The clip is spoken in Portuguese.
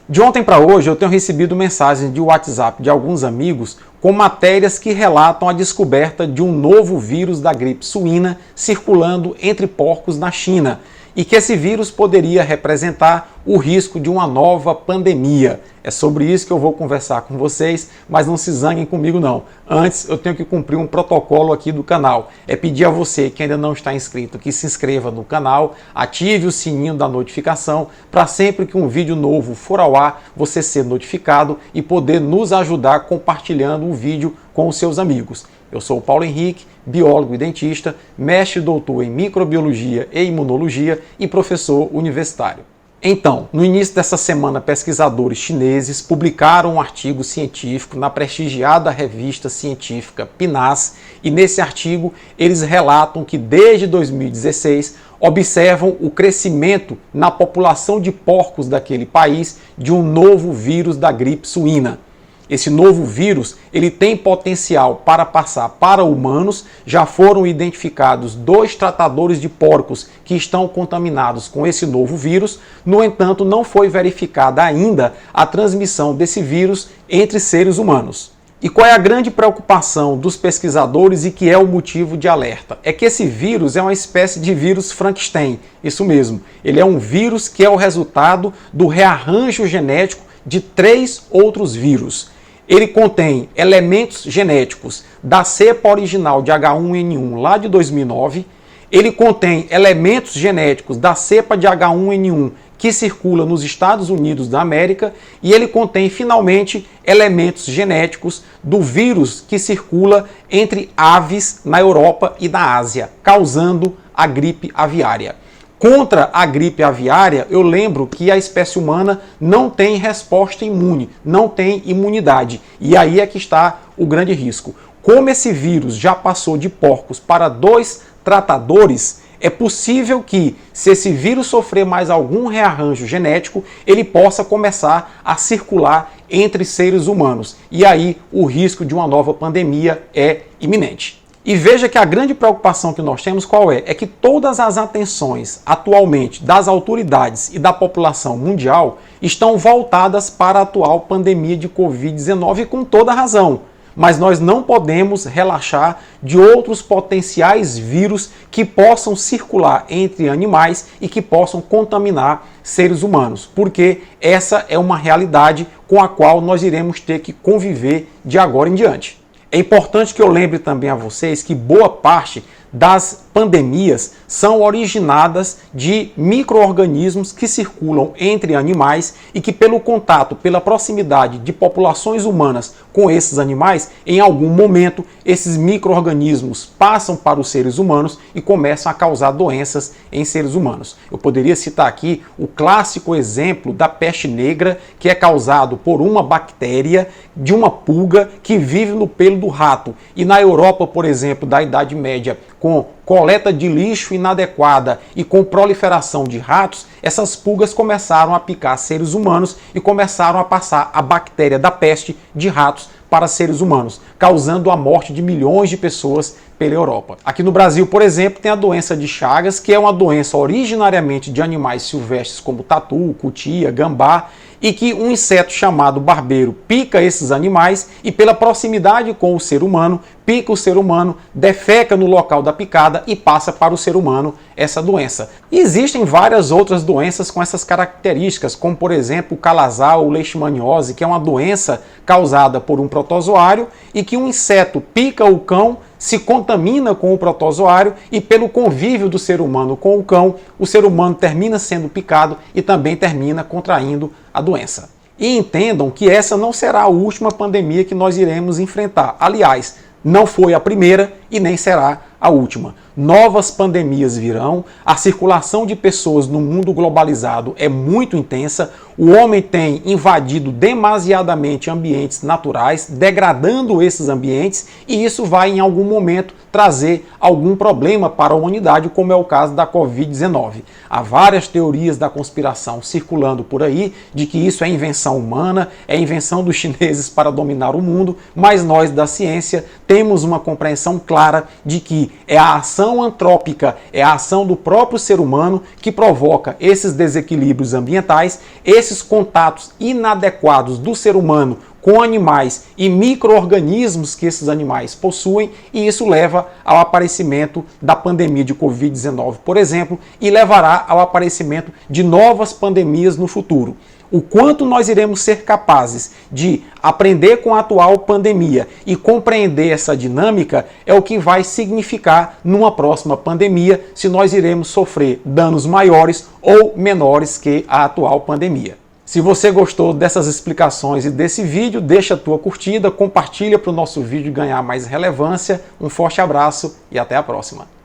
De ontem para hoje eu tenho recebido mensagens de WhatsApp de alguns amigos com matérias que relatam a descoberta de um novo vírus da gripe suína circulando entre porcos na China e que esse vírus poderia representar o risco de uma nova pandemia. É sobre isso que eu vou conversar com vocês, mas não se zanguem comigo não. Antes eu tenho que cumprir um protocolo aqui do canal. É pedir a você que ainda não está inscrito que se inscreva no canal, ative o sininho da notificação para sempre que um vídeo novo for ao ar, você ser notificado e poder nos ajudar compartilhando o vídeo com os seus amigos. Eu sou o Paulo Henrique, biólogo e dentista, mestre e doutor em microbiologia e imunologia e professor universitário. Então, no início dessa semana, pesquisadores chineses publicaram um artigo científico na prestigiada revista científica PNAS e nesse artigo eles relatam que desde 2016 observam o crescimento na população de porcos daquele país de um novo vírus da gripe suína. Esse novo vírus, ele tem potencial para passar para humanos. Já foram identificados 2 tratadores de porcos que estão contaminados com esse novo vírus. No entanto, não foi verificada ainda a transmissão desse vírus entre seres humanos. E qual é a grande preocupação dos pesquisadores e que é o motivo de alerta? É que esse vírus é uma espécie de vírus Frankenstein. Isso mesmo, ele é um vírus que é o resultado do rearranjo genético de 3 outros vírus. Ele contém elementos genéticos da cepa original de H1N1 lá de 2009, ele contém elementos genéticos da cepa de H1N1 que circula nos Estados Unidos da América e ele contém, finalmente, elementos genéticos do vírus que circula entre aves na Europa e na Ásia, causando a gripe aviária. Contra a gripe aviária, eu lembro que a espécie humana não tem resposta imune, não tem imunidade. E aí é que está o grande risco. Como esse vírus já passou de porcos para 2 tratadores, é possível que, se esse vírus sofrer mais algum rearranjo genético, ele possa começar a circular entre seres humanos. E aí o risco de uma nova pandemia é iminente. E veja que a grande preocupação que nós temos qual é? É que todas as atenções atualmente das autoridades e da população mundial estão voltadas para a atual pandemia de Covid-19 com toda razão. Mas nós não podemos relaxar de outros potenciais vírus que possam circular entre animais e que possam contaminar seres humanos, porque essa é uma realidade com a qual nós iremos ter que conviver de agora em diante. É importante que eu lembre também a vocês que boa parte das pandemias são originadas de micro-organismos que circulam entre animais e que pelo contato, pela proximidade de populações humanas com esses animais, em algum momento esses micro-organismos passam para os seres humanos e começam a causar doenças em seres humanos. Eu poderia citar aqui o clássico exemplo da peste negra, que é causado por uma bactéria de uma pulga que vive no pelo do rato. E na Europa, por exemplo, da Idade Média, com coleta de lixo inadequada e com proliferação de ratos, essas pulgas começaram a picar seres humanos e começaram a passar a bactéria da peste de ratos para seres humanos, causando a morte de milhões de pessoas pela Europa. Aqui no Brasil, por exemplo, tem a doença de Chagas, que é uma doença originariamente de animais silvestres como tatu, cutia, gambá, e que um inseto chamado barbeiro pica esses animais e pela proximidade com o ser humano, pica o ser humano, defeca no local da picada e passa para o ser humano essa doença. E existem várias outras doenças com essas características, como por exemplo o calazar ou leishmaniose, que é uma doença causada por um protozoário e que um inseto pica o cão, se contamina com o protozoário e pelo convívio do ser humano com o cão, o ser humano termina sendo picado e também termina contraindo a doença. E entendam que essa não será a última pandemia que nós iremos enfrentar. Aliás, não foi a primeira e nem será a última. Novas pandemias virão, a circulação de pessoas no mundo globalizado é muito intensa, o homem tem invadido demasiadamente ambientes naturais, degradando esses ambientes, e isso vai em algum momento trazer algum problema para a humanidade, como é o caso da Covid-19. Há várias teorias da conspiração circulando por aí, de que isso é invenção humana, é invenção dos chineses para dominar o mundo, mas nós da ciência temos uma compreensão clara de que é a ação ação antrópica, é a ação do próprio ser humano que provoca esses desequilíbrios ambientais, esses contatos inadequados do ser humano com animais e micro-organismos que esses animais possuem, e isso leva ao aparecimento da pandemia de Covid-19, por exemplo, e levará ao aparecimento de novas pandemias no futuro. O quanto nós iremos ser capazes de aprender com a atual pandemia e compreender essa dinâmica é o que vai significar numa próxima pandemia se nós iremos sofrer danos maiores ou menores que a atual pandemia. Se você gostou dessas explicações e desse vídeo, deixa a tua curtida, compartilha para o nosso vídeo ganhar mais relevância. Um forte abraço e até a próxima.